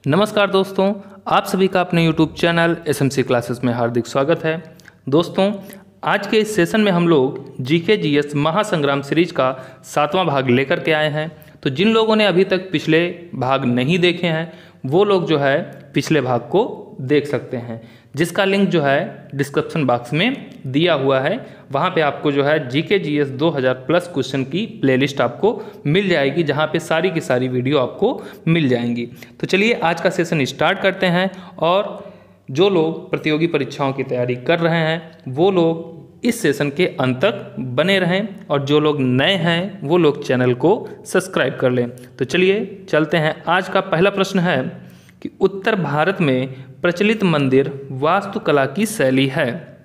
नमस्कार दोस्तों, आप सभी का अपने YouTube चैनल SMC क्लासेस में हार्दिक स्वागत है। दोस्तों, आज के इस सेशन में हम लोग जीके जीएस महासंग्राम सीरीज का 7वां भाग लेकर के आए हैं। तो जिन लोगों ने अभी तक पिछले भाग नहीं देखे हैं वो लोग जो है पिछले भाग को देख सकते हैं, जिसका लिंक जो है डिस्क्रिप्शन बॉक्स में दिया हुआ है। वहाँ पे आपको जो है जीके जीएस 2000 प्लस क्वेश्चन की प्लेलिस्ट आपको मिल जाएगी, जहाँ पे सारी की सारी वीडियो आपको मिल जाएंगी। तो चलिए आज का सेशन स्टार्ट करते हैं। और जो लोग प्रतियोगी परीक्षाओं की तैयारी कर रहे हैं वो लोग इस सेशन के अंत तक बने रहें, और जो लोग नए हैं वो लोग चैनल को सब्सक्राइब कर लें। तो चलिए चलते हैं। आज का पहला प्रश्न है कि उत्तर भारत में प्रचलित मंदिर वास्तुकला की शैली है,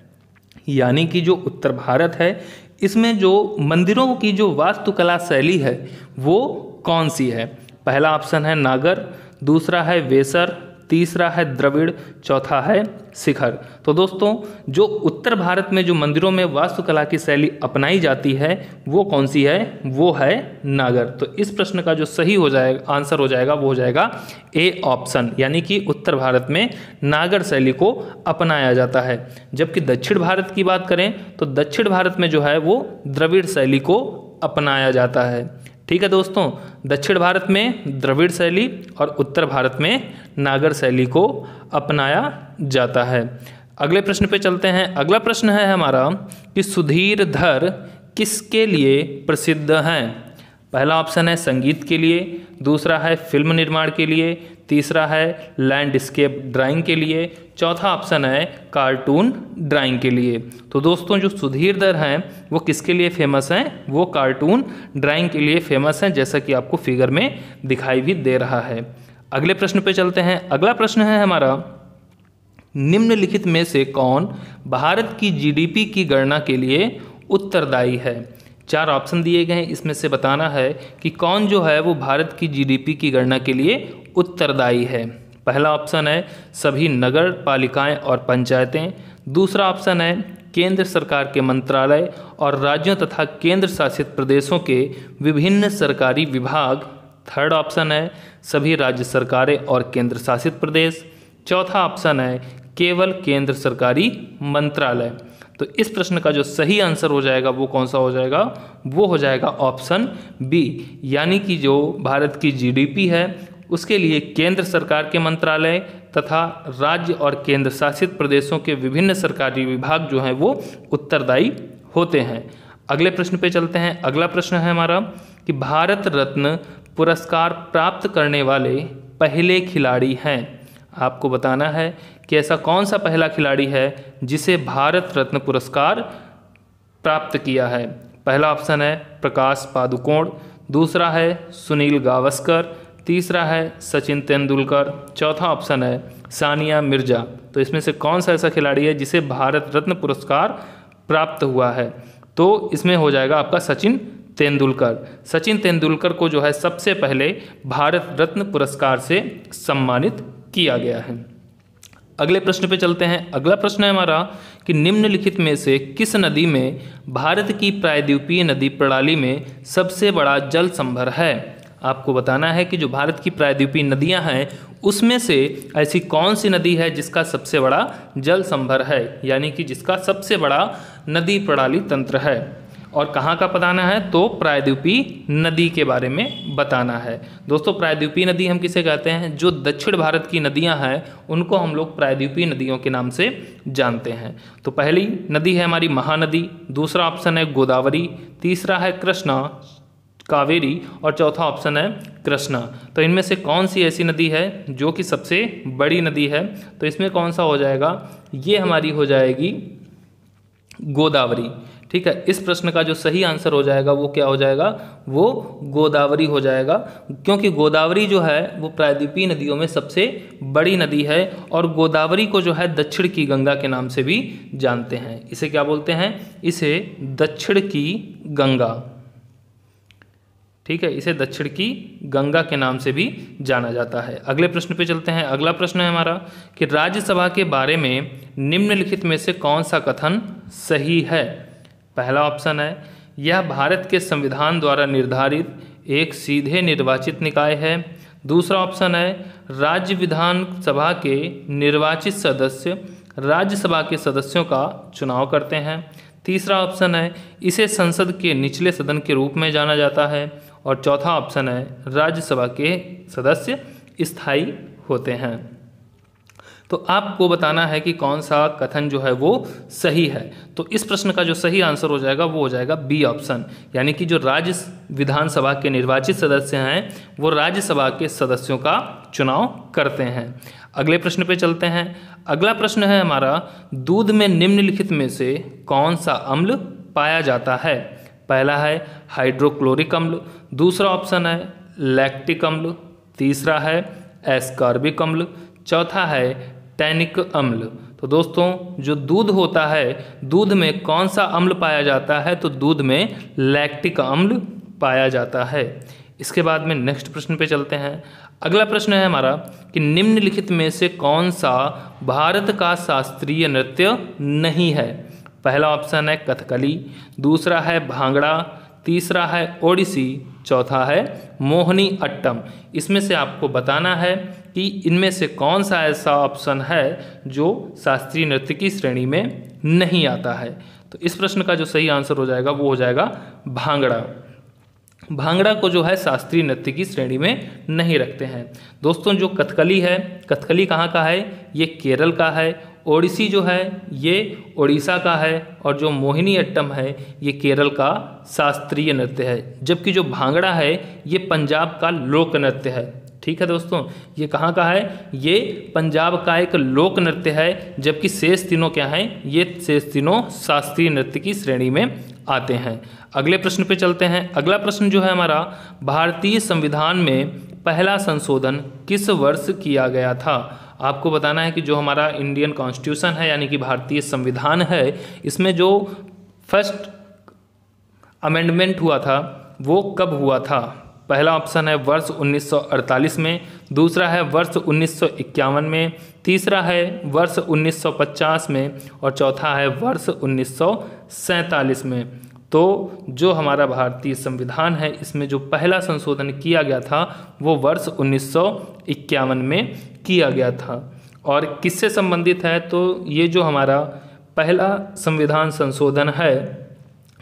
यानी कि जो उत्तर भारत है इसमें जो मंदिरों की जो वास्तुकला शैली है वो कौन सी है। पहला ऑप्शन है नागर, दूसरा है वेसर, तीसरा है द्रविड़, चौथा है शिखर। तो दोस्तों, जो उत्तर भारत में जो मंदिरों में वास्तुकला की शैली अपनाई जाती है वो कौन सी है, वो है नागर। तो इस प्रश्न का जो सही हो जाएगा आंसर हो जाएगा वो हो जाएगा ए ऑप्शन, यानी कि उत्तर भारत में नागर शैली को अपनाया जाता है। जबकि दक्षिण भारत की बात करें तो दक्षिण भारत में जो है वो द्रविड़ शैली को अपनाया जाता है। ठीक है दोस्तों, दक्षिण भारत में द्रविड़ शैली और उत्तर भारत में नागर शैली को अपनाया जाता है। अगले प्रश्न पे चलते हैं। अगला प्रश्न है हमारा कि सुधीरधर किसके लिए प्रसिद्ध हैं। पहला ऑप्शन है संगीत के लिए, दूसरा है फिल्म निर्माण के लिए, तीसरा है लैंडस्केप ड्राइंग के लिए, चौथा ऑप्शन है कार्टून ड्राइंग के लिए। तो दोस्तों, जो सुधीरधर हैं वो किसके लिए फेमस हैं, वो कार्टून ड्राइंग के लिए फेमस हैं, जैसा कि आपको फिगर में दिखाई भी दे रहा है। अगले प्रश्न पे चलते हैं। अगला प्रश्न है हमारा, निम्नलिखित में से कौन भारत की जीडीपी की गणना के लिए उत्तरदायी है। 4 ऑप्शन दिए गए हैं, इसमें से बताना है कि कौन जो है वो भारत की जीडीपी की गणना के लिए उत्तरदायी है। पहला ऑप्शन है सभी नगर पालिकाएं और पंचायतें, दूसरा ऑप्शन है केंद्र सरकार के मंत्रालय और राज्यों तथा केंद्र शासित प्रदेशों के विभिन्न सरकारी विभाग, थर्ड ऑप्शन है सभी राज्य सरकारें और केंद्र शासित प्रदेश, चौथा ऑप्शन है केवल केंद्र सरकारी मंत्रालय। तो इस प्रश्न का जो सही आंसर हो जाएगा वो कौन सा हो जाएगा, वो हो जाएगा ऑप्शन बी, यानी कि जो भारत की जीडीपी है उसके लिए केंद्र सरकार के मंत्रालय तथा राज्य और केंद्र शासित प्रदेशों के विभिन्न सरकारी विभाग जो हैं वो उत्तरदायी होते हैं। अगले प्रश्न पे चलते हैं। अगला प्रश्न है हमारा कि भारत रत्न पुरस्कार प्राप्त करने वाले पहले खिलाड़ी हैं। आपको बताना है कि ऐसा कौन सा पहला खिलाड़ी है जिसे भारत रत्न पुरस्कार प्राप्त किया है। पहला ऑप्शन है प्रकाश पादुकोण, दूसरा है सुनील गावस्कर, तीसरा है सचिन तेंदुलकर, चौथा ऑप्शन है सानिया मिर्जा। तो इसमें से कौन सा ऐसा खिलाड़ी है जिसे भारत रत्न पुरस्कार प्राप्त हुआ है, तो इसमें हो जाएगा आपका सचिन तेंदुलकर। सचिन तेंदुलकर को जो है सबसे पहले भारत रत्न पुरस्कार से सम्मानित किया गया है। अगले प्रश्न पे चलते हैं। अगला प्रश्न है हमारा कि निम्नलिखित में से किस नदी में भारत की प्रायद्वीपीय नदी प्रणाली में सबसे बड़ा जल संभर है। आपको बताना है कि जो भारत की प्रायद्वीपीय नदियां हैं उसमें से ऐसी कौन सी नदी है जिसका सबसे बड़ा जल संभर है, यानी कि जिसका सबसे बड़ा नदी प्रणाली तंत्र है। और कहाँ का बताना है, तो प्रायद्वीपीय नदी के बारे में बताना है। दोस्तों, प्रायद्वीपीय नदी हम किसे कहते हैं, जो दक्षिण भारत की नदियां हैं उनको हम लोग प्रायद्वीपीय नदियों के नाम से जानते हैं। तो पहली नदी है हमारी महानदी, दूसरा ऑप्शन है गोदावरी, तीसरा है कृष्णा कावेरी और चौथा ऑप्शन है कृष्णा। तो इनमें से कौन सी ऐसी नदी है जो कि सबसे बड़ी नदी है, तो इसमें कौन सा हो जाएगा, ये हमारी हो जाएगी गोदावरी। ठीक है, इस प्रश्न का जो सही आंसर हो जाएगा वो क्या हो जाएगा, वो गोदावरी हो जाएगा, क्योंकि गोदावरी जो है वो प्रायद्वीपीय नदियों में सबसे बड़ी नदी है। और गोदावरी को जो है दक्षिण की गंगा के नाम से भी जानते हैं। इसे क्या बोलते हैं, इसे दक्षिण की गंगा। ठीक है, इसे दक्षिण की गंगा के नाम से भी जाना जाता है। अगले प्रश्न पे चलते हैं। अगला प्रश्न है हमारा कि राज्यसभा के बारे में निम्नलिखित में से कौन सा कथन सही है। पहला ऑप्शन है यह भारत के संविधान द्वारा निर्धारित एक सीधे निर्वाचित निकाय है, दूसरा ऑप्शन है राज्य विधानसभा के निर्वाचित सदस्य राज्यसभा के सदस्यों का चुनाव करते हैं। तीसरा ऑप्शन है इसे संसद के निचले सदन के रूप में जाना जाता है। और चौथा ऑप्शन है राज्यसभा के सदस्य स्थायी होते हैं। तो आपको बताना है कि कौन सा कथन जो है वो सही है। तो इस प्रश्न का जो सही आंसर हो जाएगा वो हो जाएगा बी ऑप्शन, यानी कि जो राज्य विधानसभा के निर्वाचित सदस्य हैं वो राज्यसभा के सदस्यों का चुनाव करते हैं। अगले प्रश्न पे चलते हैं। अगला प्रश्न है हमारा, दूध में निम्नलिखित में से कौन सा अम्ल पाया जाता है? पहला है हाइड्रोक्लोरिक अम्ल, दूसरा ऑप्शन है लैक्टिक अम्ल, तीसरा है एस्कॉर्बिक अम्ल, चौथा है टैनिक अम्ल। तो दोस्तों जो दूध होता है, दूध में कौन सा अम्ल पाया जाता है? तो दूध में लैक्टिक अम्ल पाया जाता है। इसके बाद में नेक्स्ट प्रश्न पे चलते हैं। अगला प्रश्न है हमारा कि निम्नलिखित में से कौन सा भारत का शास्त्रीय नृत्य नहीं है? पहला ऑप्शन है कथकली, दूसरा है भांगड़ा, तीसरा है ओडिसी, चौथा है मोहिनी अट्टम। इसमें से आपको बताना है कि इनमें से कौन सा ऐसा ऑप्शन है जो शास्त्रीय नृत्य की श्रेणी में नहीं आता है। तो इस प्रश्न का जो सही आंसर हो जाएगा वो हो जाएगा भांगड़ा। भांगड़ा को जो है शास्त्रीय नृत्य की श्रेणी में नहीं रखते हैं। दोस्तों जो कथकली है, कथकली कहाँ का है? ये केरल का है। ओडिसी जो है ये उड़ीसा का है। और जो मोहिनी अट्टम है ये केरल का शास्त्रीय नृत्य है। जबकि जो भांगड़ा है ये पंजाब का लोक नृत्य है। ठीक है दोस्तों, ये कहाँ का है? ये पंजाब का एक लोक नृत्य है। जबकि शेष तीनों क्या हैं? ये शेष तीनों शास्त्रीय नृत्य की श्रेणी में आते हैं। अगले प्रश्न पे चलते हैं। अगला प्रश्न जो है हमारा, भारतीय संविधान में पहला संशोधन किस वर्ष किया गया था? आपको बताना है कि जो हमारा इंडियन कॉन्स्टिट्यूशन है यानी कि भारतीय संविधान है, इसमें जो फर्स्ट अमेंडमेंट हुआ था वो कब हुआ था? पहला ऑप्शन है वर्ष 1948 में, दूसरा है वर्ष 1951 में, तीसरा है वर्ष 1950 में और चौथा है वर्ष 1947 में। तो जो हमारा भारतीय संविधान है इसमें जो पहला संशोधन किया गया था वो वर्ष 1951 में किया गया था। और किससे संबंधित है? तो ये जो हमारा पहला संविधान संशोधन है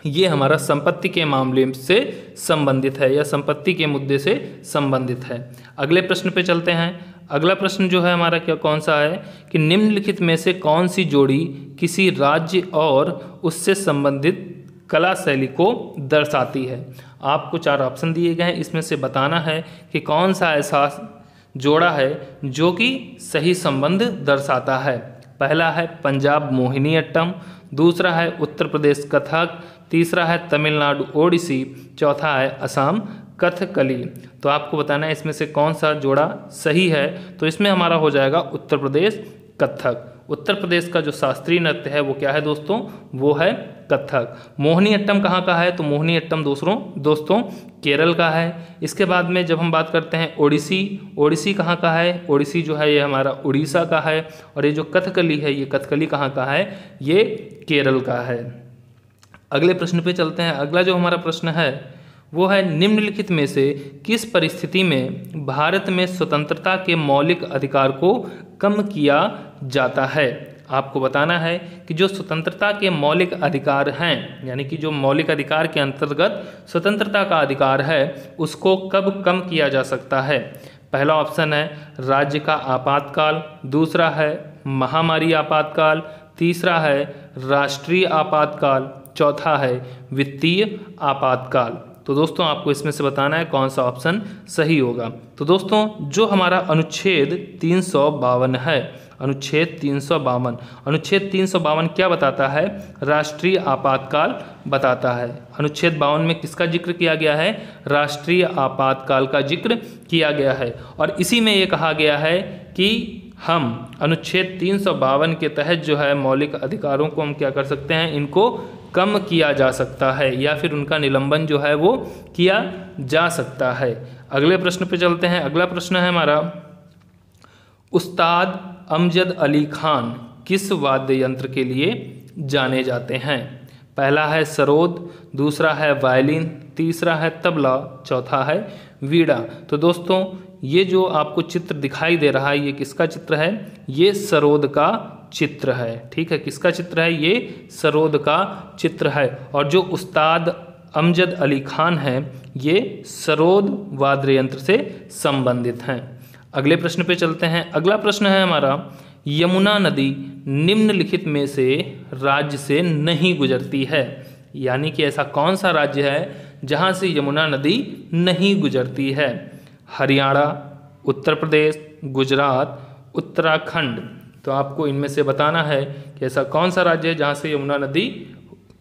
ये हमारा संपत्ति के मामले से संबंधित है या संपत्ति के मुद्दे से संबंधित है। अगले प्रश्न पे चलते हैं। अगला प्रश्न जो है हमारा कौन सा है कि निम्नलिखित में से कौन सी जोड़ी किसी राज्य और उससे संबंधित कला शैली को दर्शाती है? आपको 4 ऑप्शन दिए गए हैं, इसमें से बताना है कि कौन सा ऐसा जोड़ा है जो कि सही संबंध दर्शाता है। पहला है पंजाब मोहिनी अट्टम, दूसरा है उत्तर प्रदेश कथक, तीसरा है तमिलनाडु ओडिसी, चौथा है असम कथकली। तो आपको बताना है इसमें से कौन सा जोड़ा सही है। तो इसमें हमारा हो जाएगा उत्तर प्रदेश कथक। उत्तर प्रदेश का जो शास्त्रीय नृत्य है वो क्या है दोस्तों? वो है कथक। मोहिनी अट्टम कहाँ का है? तो मोहिनी अट्टम दोस्तों केरल का है। इसके बाद में जब हम बात करते हैं ओडिसी, ओडिसी कहाँ का है? ओडिसी जो है ये हमारा उड़ीसा का है। और ये जो कथकली है ये कथकली कहाँ का है? ये केरल का है। अगले प्रश्न पे चलते हैं। अगला जो हमारा प्रश्न है वो है निम्नलिखित में से किस परिस्थिति में भारत में स्वतंत्रता के मौलिक अधिकार को कम किया जाता है? आपको बताना है कि जो स्वतंत्रता के मौलिक अधिकार हैं यानी कि जो मौलिक अधिकार के अंतर्गत स्वतंत्रता का अधिकार है उसको कब कम किया जा सकता है। पहला ऑप्शन है राज्य का आपातकाल, दूसरा है महामारी आपातकाल, तीसरा है राष्ट्रीय आपातकाल, चौथा है वित्तीय आपातकाल। तो दोस्तों आपको इसमें से बताना है कौन सा ऑप्शन सही होगा। तो दोस्तों जो हमारा अनुच्छेद 352 है, अनुच्छेद 352 क्या बताता है? राष्ट्रीय आपातकाल बताता है। अनुच्छेद 52 में किसका जिक्र किया गया है? राष्ट्रीय आपातकाल का जिक्र किया गया है। और इसी में ये कहा गया है कि हम अनुच्छेद 352 के तहत जो है मौलिक अधिकारों को हम क्या कर सकते हैं? इनको कम किया जा सकता है या फिर उनका निलंबन जो है वो किया जा सकता है। अगले प्रश्न पे चलते हैं। अगला प्रश्न है हमारा, उस्ताद अमजद अली खान किस वाद्य यंत्र के लिए जाने जाते हैं? पहला है सरोद, दूसरा है वायलिन, तीसरा है तबला, चौथा है वीणा। तो दोस्तों ये जो आपको चित्र दिखाई दे रहा है ये किसका चित्र है? ये सरोद का चित्र है। ठीक है, किसका चित्र है? ये सरोद का चित्र है। और जो उस्ताद अमजद अली खान है ये सरोद वाद्य यंत्र से संबंधित हैं। अगले प्रश्न पे चलते हैं। अगला प्रश्न है हमारा, यमुना नदी निम्नलिखित में से राज्य से नहीं गुजरती है। यानी कि ऐसा कौन सा राज्य है जहाँ से यमुना नदी नहीं गुजरती है? हरियाणा, उत्तर प्रदेश, गुजरात, उत्तराखंड। तो आपको इनमें से बताना है कि ऐसा कौन सा राज्य है जहाँ से यमुना नदी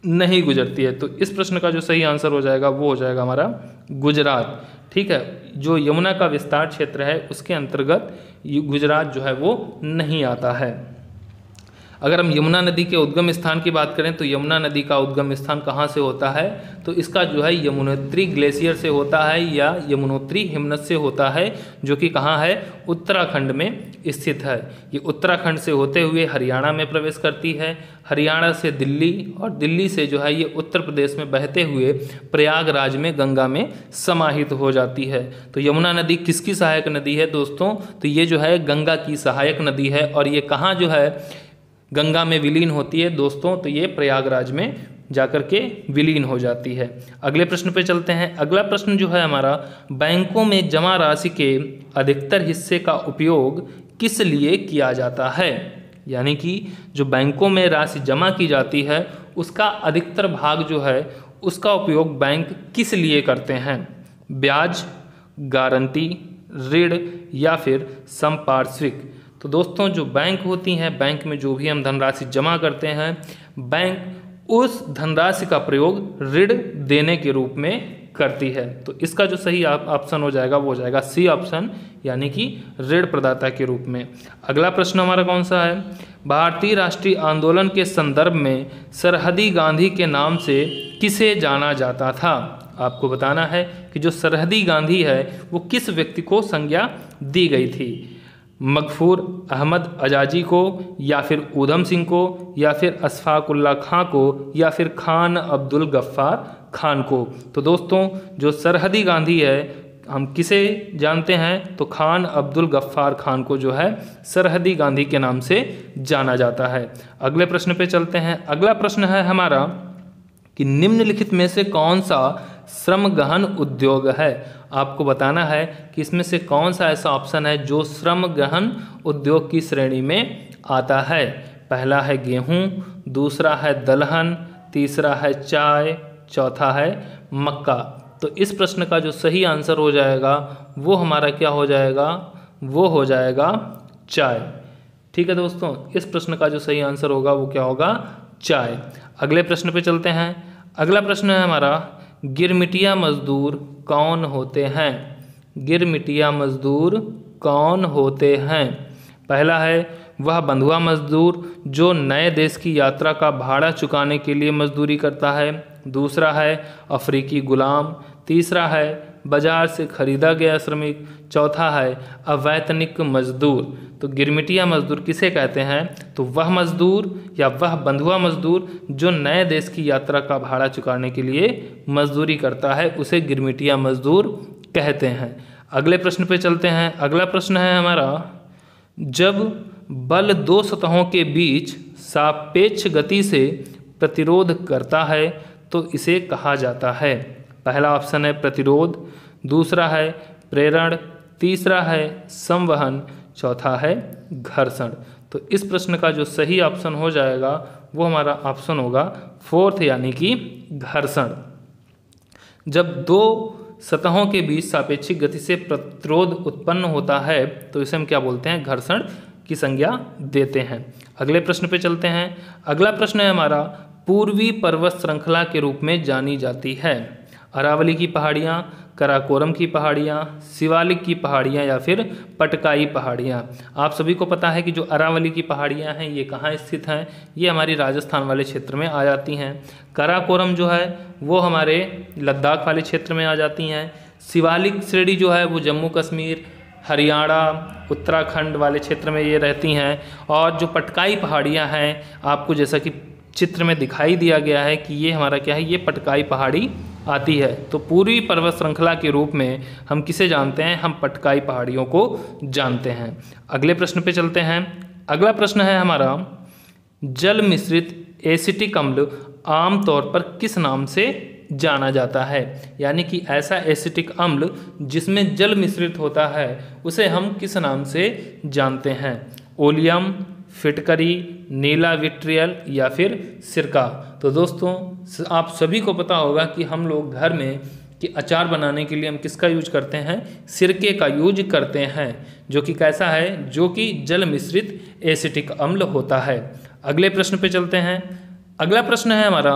नहीं गुजरती है। तो इस प्रश्न का जो सही आंसर हो जाएगा वो हो जाएगा हमारा गुजरात। ठीक है, जो यमुना का विस्तार क्षेत्र है उसके अंतर्गत गुजरात जो है वो नहीं आता है। अगर हम यमुना नदी के उद्गम स्थान की बात करें तो यमुना नदी का उद्गम स्थान कहाँ से होता है? तो इसका जो है यमुनोत्री ग्लेशियर से होता है या यमुनोत्री हिमनद से होता है, जो कि कहाँ है? उत्तराखंड में स्थित है। ये उत्तराखंड से होते हुए हरियाणा में प्रवेश करती है, हरियाणा से दिल्ली, और दिल्ली से जो है ये उत्तर प्रदेश में बहते हुए प्रयागराज में गंगा में समाहित हो जाती है। तो यमुना नदी किसकी सहायक नदी है दोस्तों? तो ये जो है गंगा की सहायक नदी है। और ये कहाँ जो है गंगा में विलीन होती है दोस्तों? तो ये प्रयागराज में जाकर के विलीन हो जाती है। अगले प्रश्न पे चलते हैं। अगला प्रश्न जो है हमारा, बैंकों में जमा राशि के अधिकतर हिस्से का उपयोग किस लिए किया जाता है? यानी कि जो बैंकों में राशि जमा की जाती है उसका अधिकतर भाग जो है उसका उपयोग बैंक किस लिए करते हैं? ब्याज, गारंटी, ऋण या फिर संपार्श्विक। तो दोस्तों जो बैंक होती हैं, बैंक में जो भी हम धनराशि जमा करते हैं, बैंक उस धनराशि का प्रयोग ऋण देने के रूप में करती है। तो इसका जो सही ऑप्शन हो जाएगा वो हो जाएगा सी ऑप्शन, यानी कि ऋण प्रदाता के रूप में। अगला प्रश्न हमारा कौन सा है? भारतीय राष्ट्रीय आंदोलन के संदर्भ में सरहदी गांधी के नाम से किसे जाना जाता था? आपको बताना है कि जो सरहदी गांधी है वो किस व्यक्ति को संज्ञा दी गई थी? मगफूर अहमद अजाजी को, या फिर ऊधम सिंह को, या फिर अशफाकुल्ला खां को, या फिर खान अब्दुल गफ्फार खान को। तो दोस्तों जो सरहदी गांधी है हम किसे जानते हैं? तो खान अब्दुल गफ्फार खान को जो है सरहदी गांधी के नाम से जाना जाता है। अगले प्रश्न पे चलते हैं। अगला प्रश्न है हमारा कि निम्नलिखित में से कौन सा श्रम गहन उद्योग है? आपको बताना है कि इसमें से कौन सा ऐसा ऑप्शन है जो श्रम गहन उद्योग की श्रेणी में आता है। पहला है गेहूं, दूसरा है दलहन, तीसरा है चाय, चौथा है मक्का। तो इस प्रश्न का जो सही आंसर हो जाएगा वो हमारा क्या हो जाएगा? वो हो जाएगा चाय। ठीक है दोस्तों, इस प्रश्न का जो सही आंसर होगा वो क्या होगा? चाय। अगले प्रश्न पे चलते हैं। अगला प्रश्न है हमारा, गिरमिटिया मजदूर कौन होते हैं? गिरमिटिया मजदूर कौन होते हैं? पहला है वह बंधुआ मजदूर जो नए देश की यात्रा का भाड़ा चुकाने के लिए मजदूरी करता है। दूसरा है अफ्रीकी गुलाम। तीसरा है बाजार से खरीदा गया श्रमिक। चौथा है अवैतनिक मजदूर। तो गिरमिटिया मजदूर किसे कहते हैं? तो वह मजदूर या वह बंधुआ मजदूर जो नए देश की यात्रा का भाड़ा चुकाने के लिए मजदूरी करता है उसे गिरमिटिया मजदूर कहते हैं। अगले प्रश्न पे चलते हैं। अगला प्रश्न है हमारा, जब बल दो सतहों के बीच सापेक्ष गति से प्रतिरोध करता है तो इसे कहा जाता है। पहला ऑप्शन है प्रतिरोध, दूसरा है प्रेरण, तीसरा है संवहन, चौथा है घर्षण। तो इस प्रश्न का जो सही ऑप्शन हो जाएगा वो हमारा ऑप्शन होगा फोर्थ, यानी कि घर्षण। जब दो सतहों के बीच सापेक्षिक गति से प्रतिरोध उत्पन्न होता है तो इसे हम क्या बोलते हैं? घर्षण की संज्ञा देते हैं। अगले प्रश्न पे चलते हैं। अगला प्रश्न है हमारा, पूर्वी पर्वत श्रृंखला के रूप में जानी जाती है। अरावली की पहाड़ियाँ, कराकोरम की पहाड़ियाँ, शिवालिक की पहाड़ियाँ या फिर पटकाई पहाड़ियाँ। आप सभी को पता है कि जो अरावली की पहाड़ियाँ हैं ये कहाँ स्थित हैं? ये हमारी राजस्थान वाले क्षेत्र में आ जाती हैं। कराकोरम जो है वो हमारे लद्दाख वाले क्षेत्र में आ जाती हैं। शिवालिक श्रेणी जो है वो जम्मू कश्मीर, हरियाणा, उत्तराखंड वाले क्षेत्र में ये रहती हैं। और जो पटकाई पहाड़ियाँ हैं आपको जैसा कि चित्र में दिखाई दिया गया है कि ये हमारा क्या है? ये पटकाई पहाड़ी आती है। तो पूर्वी पर्वत श्रृंखला के रूप में हम किसे जानते हैं? हम पटकाई पहाड़ियों को जानते हैं। अगले प्रश्न पे चलते हैं। अगला प्रश्न है हमारा, जल मिश्रित एसिटिक अम्ल आमतौर पर किस नाम से जाना जाता है? यानी कि ऐसा एसिटिक अम्ल जिसमें जल मिश्रित होता है उसे हम किस नाम से जानते हैं? ओलियम, फिटकरी, नीला विट्रियल या फिर सिरका। तो दोस्तों आप सभी को पता होगा कि हम लोग घर में कि अचार बनाने के लिए हम किसका यूज करते हैं? सिरके का यूज करते हैं, जो कि कैसा है? जो कि जल मिश्रित एसिटिक अम्ल होता है। अगले प्रश्न पे चलते हैं। अगला प्रश्न है हमारा,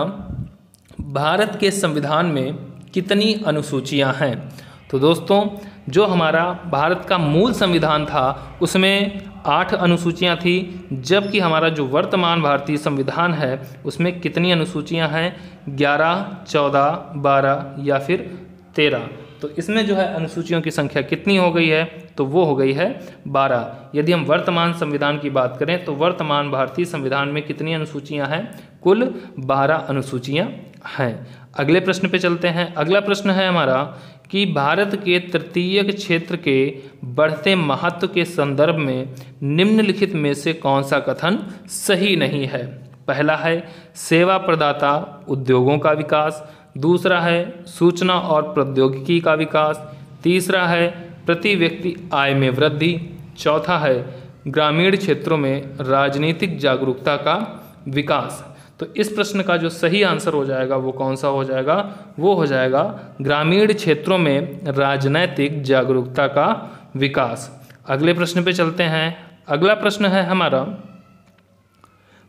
भारत के संविधान में कितनी अनुसूचियां हैं? तो दोस्तों जो हमारा भारत का मूल संविधान था उसमें 8 अनुसूचियां थी, जबकि हमारा जो वर्तमान भारतीय संविधान है उसमें कितनी अनुसूचियां हैं? 11, 14, 12 या फिर 13। तो इसमें जो है अनुसूचियों की संख्या कितनी हो गई है? तो वो हो गई है 12। यदि हम वर्तमान संविधान की बात करें तो वर्तमान भारतीय संविधान में कितनी अनुसूचियां हैं? कुल 12 अनुसूचियां हैं। अगले प्रश्न पे चलते हैं। अगला प्रश्न है हमारा कि भारत के तृतीयक क्षेत्र के बढ़ते महत्व के संदर्भ में निम्नलिखित में से कौन सा कथन सही नहीं है? पहला है सेवा प्रदाता उद्योगों का विकास, दूसरा है सूचना और प्रौद्योगिकी का विकास, तीसरा है प्रति व्यक्ति आय में वृद्धि, चौथा है ग्रामीण क्षेत्रों में राजनीतिक जागरूकता का विकास। तो इस प्रश्न का जो सही आंसर हो जाएगा वो कौन सा हो जाएगा? वो हो जाएगा ग्रामीण क्षेत्रों में राजनैतिक जागरूकता का विकास। अगले प्रश्न पे चलते हैं। अगला प्रश्न है हमारा,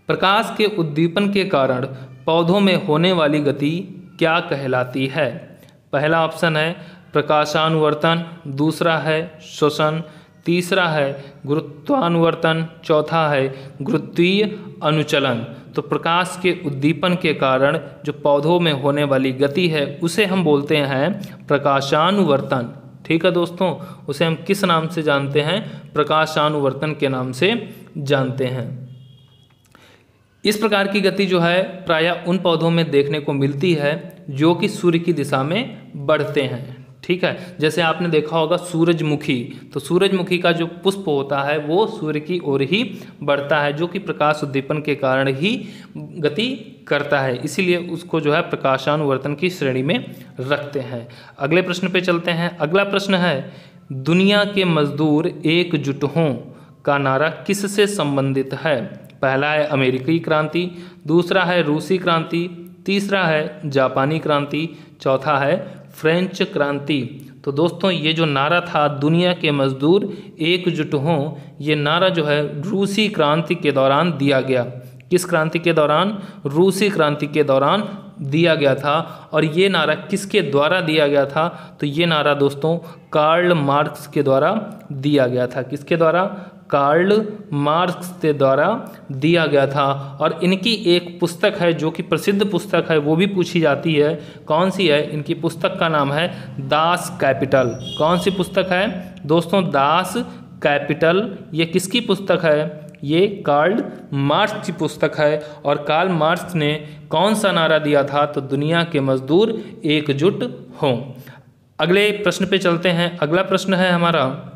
प्रकाश के उद्दीपन के कारण पौधों में होने वाली गति क्या कहलाती है? पहला ऑप्शन है प्रकाशानुवर्तन, दूसरा है श्वसन, तीसरा है गुरुत्वानुवर्तन, चौथा है गुरुत्वीय अनुचलन। तो प्रकाश के उद्दीपन के कारण जो पौधों में होने वाली गति है उसे हम बोलते हैं प्रकाशानुवर्तन। ठीक है दोस्तों, उसे हम किस नाम से जानते हैं? प्रकाशानुवर्तन के नाम से जानते हैं। इस प्रकार की गति जो है प्रायः उन पौधों में देखने को मिलती है जो कि सूर्य की दिशा में बढ़ते हैं। ठीक है, जैसे आपने देखा होगा सूरजमुखी, तो सूरजमुखी का जो पुष्प होता है वो सूर्य की ओर ही बढ़ता है, जो कि प्रकाश उद्दीपन के कारण ही गति करता है, इसीलिए उसको जो है प्रकाशानुवर्तन की श्रेणी में रखते हैं। अगले प्रश्न पे चलते हैं। अगला प्रश्न है, दुनिया के मजदूर एकजुट हों का नारा किससे संबंधित है? पहला है अमेरिकी क्रांति, दूसरा है रूसी क्रांति, तीसरा है जापानी क्रांति, चौथा है फ्रेंच क्रांति। तो दोस्तों ये जो नारा था दुनिया के मजदूर एकजुट हों, ये नारा जो है रूसी क्रांति के दौरान दिया गया। किस क्रांति के दौरान? रूसी क्रांति के दौरान दिया गया था। और ये नारा किसके द्वारा दिया गया था? तो ये नारा दोस्तों कार्ल मार्क्स के द्वारा दिया गया था। किसके द्वारा? कार्ल मार्क्स के द्वारा दिया गया था। और इनकी एक पुस्तक है जो कि प्रसिद्ध पुस्तक है, वो भी पूछी जाती है। कौन सी है? इनकी पुस्तक का नाम है दास कैपिटल। कौन सी पुस्तक है दोस्तों? Das Kapital. ये किसकी पुस्तक है? ये कार्ल मार्क्स की पुस्तक है। और कार्ल मार्क्स ने कौन सा नारा दिया था? तो दुनिया के मजदूर एकजुट हों। अगले प्रश्न पे चलते हैं। अगला प्रश्न है हमारा,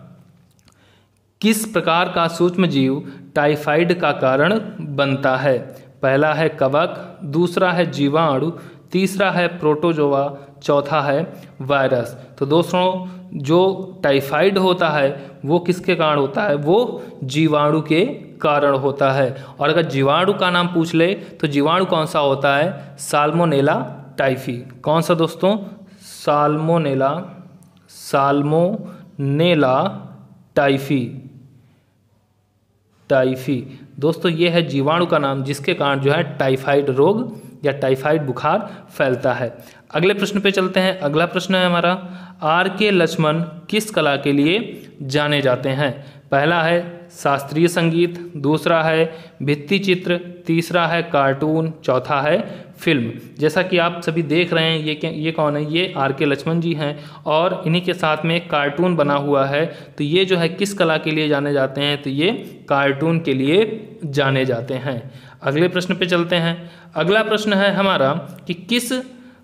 किस प्रकार का सूक्ष्म जीव टाइफाइड का कारण बनता है? पहला है कवक, दूसरा है जीवाणु, तीसरा है प्रोटोजोआ, चौथा है वायरस। तो दोस्तों जो टाइफाइड होता है वो किसके कारण होता है? वो जीवाणु के कारण होता है। और अगर जीवाणु का नाम पूछ ले तो जीवाणु कौन सा होता है? Salmonella typhi. कौन सा दोस्तों? Salmonella typhi. दोस्तों ये है जीवाणु का नाम जिसके कारण जो है टाइफाइड रोग या टाइफाइड बुखार फैलता है। अगले प्रश्न पे चलते हैं। अगला प्रश्न है हमारा, R.K. लक्ष्मण किस कला के लिए जाने जाते हैं? पहला है शास्त्रीय संगीत, दूसरा है भित्ति चित्र, तीसरा है कार्टून, चौथा है फिल्म। जैसा कि आप सभी देख रहे हैं ये कौन है? ये R.K. लक्ष्मण जी हैं और इन्हीं के साथ में एक कार्टून बना हुआ है। तो ये जो है किस कला के लिए जाने जाते हैं? तो ये कार्टून के लिए जाने जाते हैं। अगले प्रश्न पे चलते हैं। अगला प्रश्न है हमारा कि किस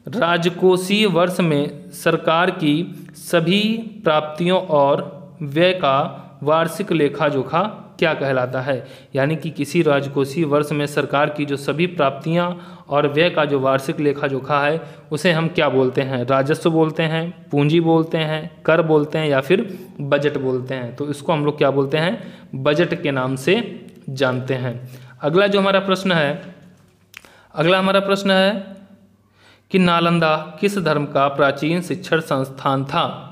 राजकोषीय वर्ष में सरकार की सभी प्राप्तियों और व्यय का वार्षिक लेखा जोखा क्या कहलाता है। यानी कि किसी राजकोषीय वर्ष में सरकार की जो सभी प्राप्तियां और व्यय का जो वार्षिक लेखा जोखा है उसे हम क्या बोलते हैं। राजस्व बोलते हैं, पूंजी बोलते हैं, कर बोलते हैं या फिर बजट बोलते हैं। तो इसको हम लोग क्या बोलते हैं, बजट के नाम से जानते हैं। अगला हमारा प्रश्न है कि नालंदा किस धर्म का प्राचीन शिक्षण संस्थान था।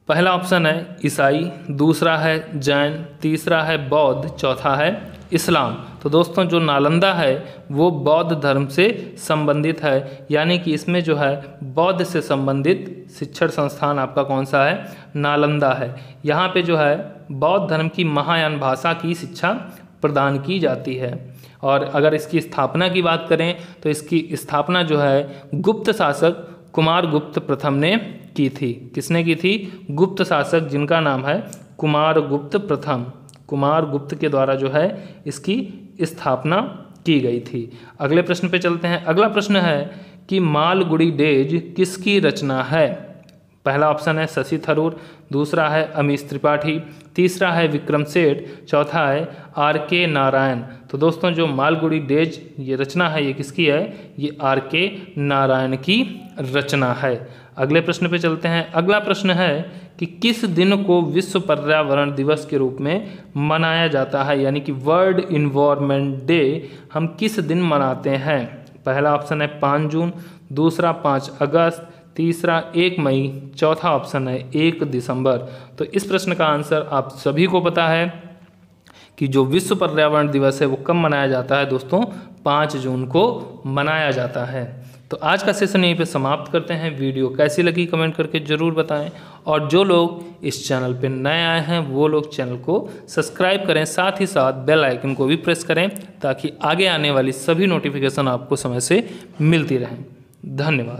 पहला ऑप्शन है ईसाई, दूसरा है जैन, तीसरा है बौद्ध, चौथा है इस्लाम। तो दोस्तों जो नालंदा है वो बौद्ध धर्म से संबंधित है, यानी कि इसमें जो है बौद्ध से संबंधित शिक्षण संस्थान आपका कौन सा है, नालंदा है। यहाँ पे जो है बौद्ध धर्म की महायान भाषा की शिक्षा प्रदान की जाती है। और अगर इसकी स्थापना की बात करें तो इसकी स्थापना जो है गुप्त शासक कुमारगुप्त प्रथम ने की थी। किसने की थी, गुप्त शासक जिनका नाम है कुमारगुप्त प्रथम, कुमारगुप्त के द्वारा जो है इसकी स्थापना की गई थी। अगले प्रश्न पे चलते हैं। अगला प्रश्न है कि मालगुडी डेज किसकी रचना है। पहला ऑप्शन है शशि थरूर, दूसरा है अमीश त्रिपाठी, तीसरा है विक्रम सेठ, चौथा है आर.के. नारायण। तो दोस्तों जो मालगुडी डेज ये रचना है ये किसकी है, ये आर.के. नारायण की रचना है। अगले प्रश्न पे चलते हैं। अगला प्रश्न है कि किस दिन को विश्व पर्यावरण दिवस के रूप में मनाया जाता है, यानी कि वर्ल्ड इन्वायरमेंट डे हम किस दिन मनाते हैं। पहला ऑप्शन है 5 जून, दूसरा 5 अगस्त, तीसरा 1 मई, चौथा ऑप्शन है 1 दिसंबर। तो इस प्रश्न का आंसर आप सभी को पता है कि जो विश्व पर्यावरण दिवस है वो कब मनाया जाता है दोस्तों, 5 जून को मनाया जाता है। तो आज का सेशन यहीं पे समाप्त करते हैं। वीडियो कैसी लगी कमेंट करके ज़रूर बताएं, और जो लोग इस चैनल पे नए आए हैं वो लोग चैनल को सब्सक्राइब करें, साथ ही साथ बेल आइकन को भी प्रेस करें ताकि आगे आने वाली सभी नोटिफिकेशन आपको समय से मिलती रहें। धन्यवाद।